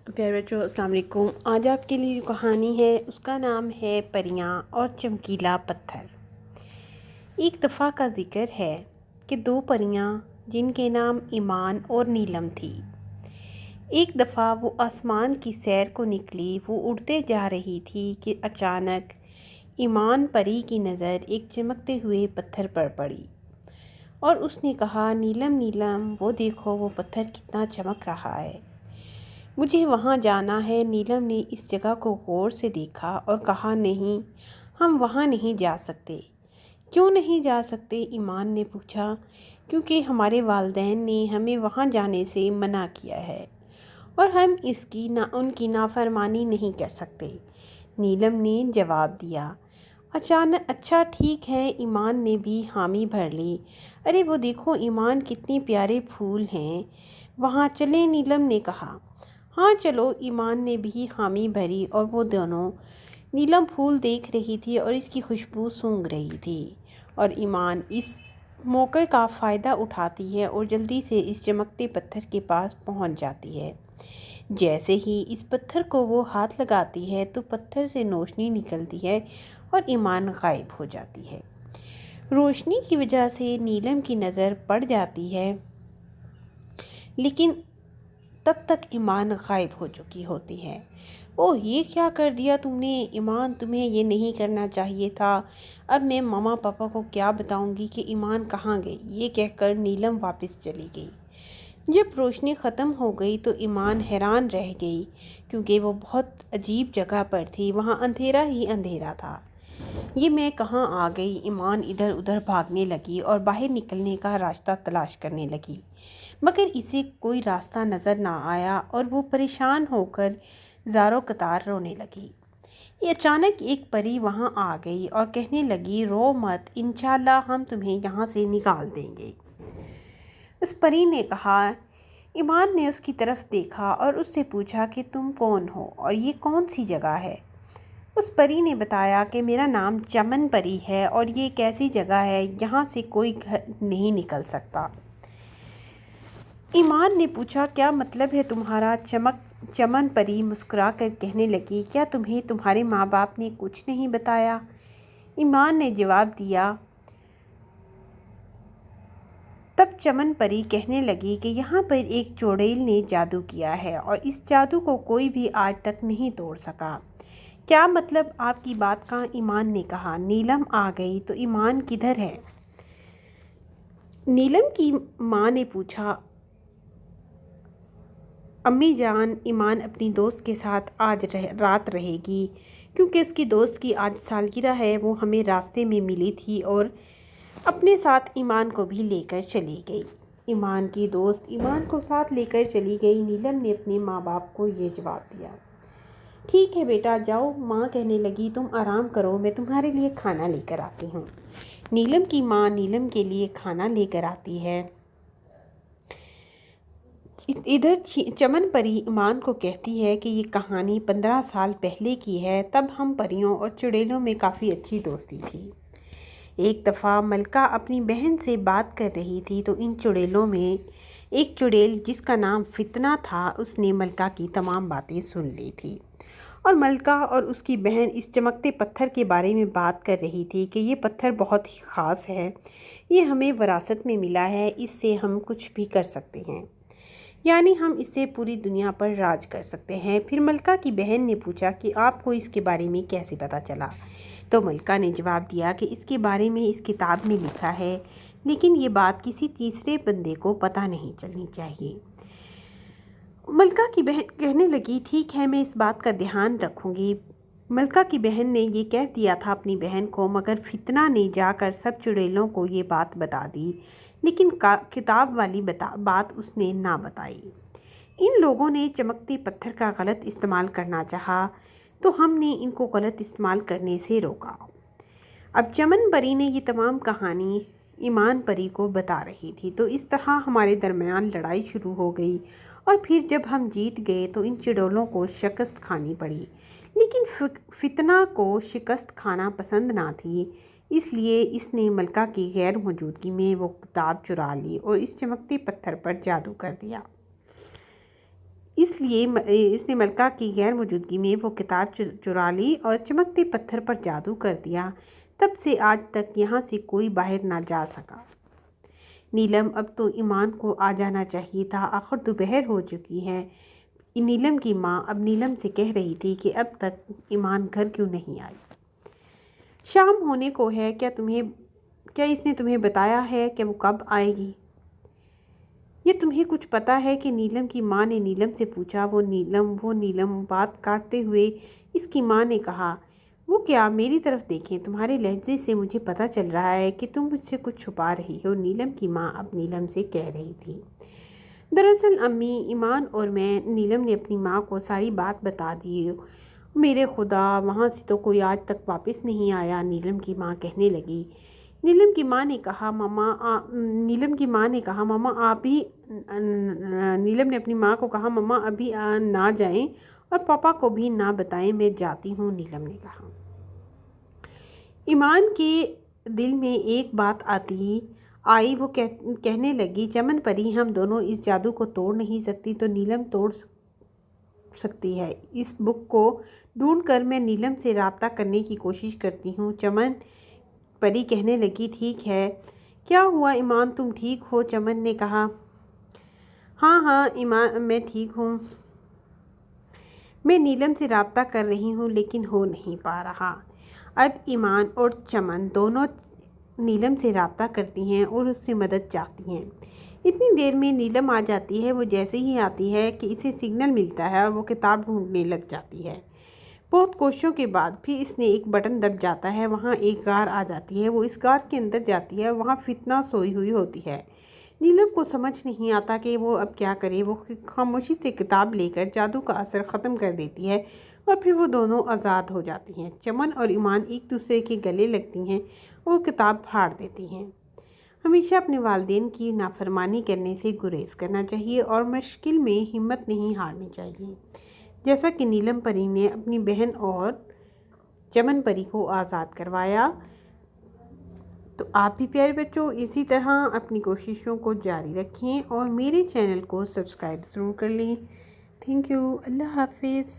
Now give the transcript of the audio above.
پیارے بچوں السلام علیکم۔ آج آپ کے لیے جو کہانی ہے اس کا نام ہے پریاں اور چمکیلا پتھر۔ ایک دفعہ کا ذکر ہے کہ دو پریاں جن کے نام ایمان اور نیلم تھی، ایک دفعہ وہ آسمان کی سیر کو نکلی۔ وہ اڑتے جا رہی تھی کہ اچانک ایمان پری کی نظر ایک چمکتے ہوئے پتھر پر پڑی اور اس نے کہا، نیلم نیلم وہ دیکھو، وہ پتھر کتنا چمک رہا ہے، مجھے وہاں جانا ہے۔ نیلم نے اس جگہ کو غور سے دیکھا اور کہا، نہیں، ہم وہاں نہیں جا سکتے۔ کیوں نہیں جا سکتے؟ ایمان نے پوچھا۔ کیونکہ ہمارے والدین نے ہمیں وہاں جانے سے منع کیا ہے اور ہم ان کی نافرمانی نہیں کر سکتے، نیلم نے جواب دیا۔ اچھا ٹھیک ہے، ایمان نے بھی حامی بھر لی۔ ارے وہ دیکھو ایمان، کتنے پیارے پھول ہیں، وہاں چلیں، نیلم نے کہا۔ ہاں چلو، ایمان نے بھی حامی بھری اور وہ دونوں نیلم پھول دیکھ رہی تھی اور اس کی خوشبو سونگھ رہی تھی، اور ایمان اس موقع کا فائدہ اٹھاتی ہے اور جلدی سے اس چمکتے پتھر کے پاس پہنچ جاتی ہے۔ جیسے ہی اس پتھر کو وہ ہاتھ لگاتی ہے تو پتھر سے روشنی نکلتی ہے اور ایمان غائب ہو جاتی ہے۔ روشنی کی وجہ سے نیلم کی نظر پڑ جاتی ہے، لیکن تب تک ایمان غائب ہو چکی ہوتی ہے۔ اوہ، یہ کیا کر دیا تم نے ایمان، تمہیں یہ نہیں کرنا چاہیے تھا۔ اب میں ماما پاپا کو کیا بتاؤں گی کہ ایمان کہاں گئی؟ یہ کہہ کر نیلم واپس چلی گئی۔ جب روشنی ختم ہو گئی تو ایمان حیران رہ گئی، کیونکہ وہ بہت عجیب جگہ پر تھی، وہاں اندھیرا ہی اندھیرا تھا۔ یہ میں کہاں آ گئی؟ ایمان ادھر ادھر بھاگنے لگی اور باہر نکلنے کا راستہ تلاش کرنے لگی، مگر اسے کوئی راستہ نظر نہ آیا اور وہ پریشان ہو کر زاروں قطار رونے لگی۔ اچانک ایک پری وہاں آ گئی اور کہنے لگی، رو مت، انشاءاللہ ہم تمہیں یہاں سے نکال دیں گے۔ اس پری نے کہا۔ ایمان نے اس کی طرف دیکھا اور اس سے پوچھا کہ تم کون ہو اور یہ کون سی جگہ ہے؟ اس پری نے بتایا کہ میرا نام چمن پری ہے اور یہ ایک ایسی جگہ ہے یہاں سے کوئی گھر نہیں نکل سکتا۔ ایمان نے پوچھا، کیا مطلب ہے تمہارا؟ چمن پری مسکرا کر کہنے لگی، کیا تمہیں تمہارے ماں باپ نے کچھ نہیں بتایا؟ ایمان نے جواب دیا۔ تب چمن پری کہنے لگی کہ یہاں پر ایک چڑیل نے جادو کیا ہے اور اس جادو کو کوئی بھی آج تک نہیں توڑ سکا۔ کیا مطلب آپ کی بات کا؟ ایمان نے کہا۔ نیلم آ گئی تو ایمان کدھر ہے؟ نیلم کی ماں نے پوچھا۔ امی جان، ایمان اپنی دوست کے ساتھ آج رات رہے گی، کیونکہ اس کی دوست کی آج سالگرہ ہے۔ وہ ہمیں راستے میں ملی تھی اور اپنے ساتھ ایمان کو بھی لے کر چلی گئی۔ ایمان کی دوست ایمان کو ساتھ لے کر چلی گئی۔ نیلم نے اپنے ماں باپ کو یہ جواب دیا۔ ٹھیک ہے بیٹا، جاؤ، ماں کہنے لگی، تم آرام کرو، میں تمہارے لیے کھانا لے کر آتی ہوں۔ نیلم کی ماں نیلم کے لیے کھانا لے کر آتی ہے۔ ادھر چمن پری ایمان کو کہتی ہے کہ یہ کہانی 15 سال پہلے کی ہے، تب ہم پریوں اور چڑیلوں میں کافی اچھی دوستی تھی۔ ایک دفعہ ملکہ اپنی بہن سے بات کر رہی تھی تو ان چڑیلوں میں ایک چڑیل جس کا نام فتنہ تھا، اس نے ملکہ کی تمام باتیں سن لی تھی، اور ملکہ اور اس کی بہن اس چمکتے پتھر کے بارے میں بات کر رہی تھی کہ یہ پتھر بہت ہی خاص ہے، یہ ہمیں وراثت میں ملا ہے، اس سے ہم کچھ بھی کر سکتے ہیں، یعنی ہم اس سے پوری دنیا پر راج کر سکتے ہیں۔ پھر ملکہ کی بہن نے پوچھا کہ آپ کو اس کے بارے میں کیسے پتہ چلا؟ تو ملکہ نے جواب دیا کہ اس کے بارے میں اس کتاب میں لکھا ہے، لیکن یہ بات کسی تیسرے بندے کو پتہ نہیں چلنی چاہیے۔ ملکہ کی بہن کہنے لگی، ٹھیک ہے، میں اس بات کا دھیان رکھوں گی۔ ملکہ کی بہن نے یہ کہہ دیا تھا اپنی بہن کو، مگر فتنہ نے جا کر سب چڑیلوں کو یہ بات بتا دی، لیکن کتاب والی بات اس نے نہ بتائی۔ ان لوگوں نے چمکتے پتھر کا غلط استعمال کرنا چاہا تو ہم نے ان کو غلط استعمال کرنے سے روکا۔ اب چمن پری نے یہ تمام کہانی ایمان پری کو بتا رہی تھی، تو اس طرح ہمارے درمیان لڑائی شروع ہو گئی، اور پھر جب ہم جیت گئے تو ان چڑیلوں کو شکست کھانی پڑی، لیکن فتنہ کو شکست کھانا پسند نہ تھی، اس لیے اس نے ملکہ کی غیر موجودگی میں وہ کتاب چرا لی اور اس چمکتے پتھر پر جادو کر دیا۔ اس لیے اس نے ملکہ کی غیر موجودگی میں وہ کتاب چرا لی اور چمکتے پتھر پر جادو کر دیا۔ تب سے آج تک یہاں سے کوئی باہر نہ جا سکا۔ نیلم اب تو ایمان کو آ جانا چاہیے تھا، آخر دوپہر ہو چکی ہے۔ نیلم کی ماں اب نیلم سے کہہ رہی تھی کہ اب تک ایمان گھر کیوں نہیں آئی؟ شام ہونے کو ہے، کیا اس نے تمہیں بتایا ہے کہ وہ کب آئے گی؟ یہ تمہیں کچھ پتہ ہے کہ نیلم کی ماں نے نیلم سے پوچھا۔ وہ نیلم بات کاٹتے ہوئے اس کی ماں نے کہا، وہ کیا؟ میری طرف دیکھیں، تمہارے لہجے سے مجھے پتہ چل رہا ہے کہ تم مجھ سے کچھ چھپا رہی ہو، نیلم کی ماں اب نیلم سے کہہ رہی تھی۔ دراصل امی، ایمان اور میں، نیلم نے اپنی ماں کو ساری بات بتا دی۔ میرے خدا، وہاں سے تو کوئی آج تک واپس نہیں آیا، نیلم کی ماں کہنے لگی۔ نیلم کی ماں نے کہا، ماما آپ ہی نیلم نے اپنی ماں کو کہا، ماما ابھی نہ جائیں اور پاپا کو بھی نہ بتائیں، میں جاتی ہوں، نیلم نے کہا۔ ایمان کے دل میں ایک بات آئی، وہ کہنے لگی، چمن پری، ہم دونوں اس جادو کو توڑ نہیں سکتی تو نیلم توڑ سکتی ہے۔ اس بک کو ڈھونڈ کر میں نیلم سے رابطہ کرنے کی کوشش کرتی ہوں۔ چمن پری کہنے لگی، ٹھیک ہے، کیا ہوا ایمان، تم ٹھیک ہو؟ چمن نے کہا، ہاں ایمان، میں ٹھیک ہوں، میں نیلم سے رابطہ کر رہی ہوں لیکن ہو نہیں پا رہا۔ اب ایمان اور چمن دونوں نیلم سے رابطہ کرتی ہیں اور اس سے مدد چاہتی ہیں۔ اتنی دیر میں نیلم آ جاتی ہے۔ وہ جیسے ہی آتی ہے کہ اسے سگنل ملتا ہے اور وہ کتاب ڈھونڈنے لگ جاتی ہے۔ بہت کوششوں کے بعد پھر اس نے ایک بٹن دب جاتا ہے، وہاں ایک غار آ جاتی ہے۔ وہ اس غار کے اندر جاتی ہے، وہاں فتنہ سوئی ہوئی ہوتی ہے۔ نیلم کو سمجھ نہیں آتا کہ وہ اب کیا کرے۔ وہ خاموشی سے کتاب لے کر جادو کا اثر ختم کر دیتی ہے اور پھر وہ دونوں آزاد ہو جاتی ہیں۔ چمن اور ایمان ایک دوسرے کے گلے لگتی ہیں اور وہ کتاب پھاڑ دیتی ہیں۔ ہمیشہ اپنے والدین کی نافرمانی کرنے سے گریز کرنا چاہیے اور مشکل میں ہمت نہیں ہارنی چاہیے، جیسا کہ نیلم پری نے اپنی بہن اور چمن پری کو آزاد کروایا۔ تو آپ بھی پیارے بچوں اسی طرح اپنی کوششوں کو جاری رکھیں اور میرے چینل کو سبسکرائب ضرور کر لیں۔ تھینک یو، اللہ حافظ۔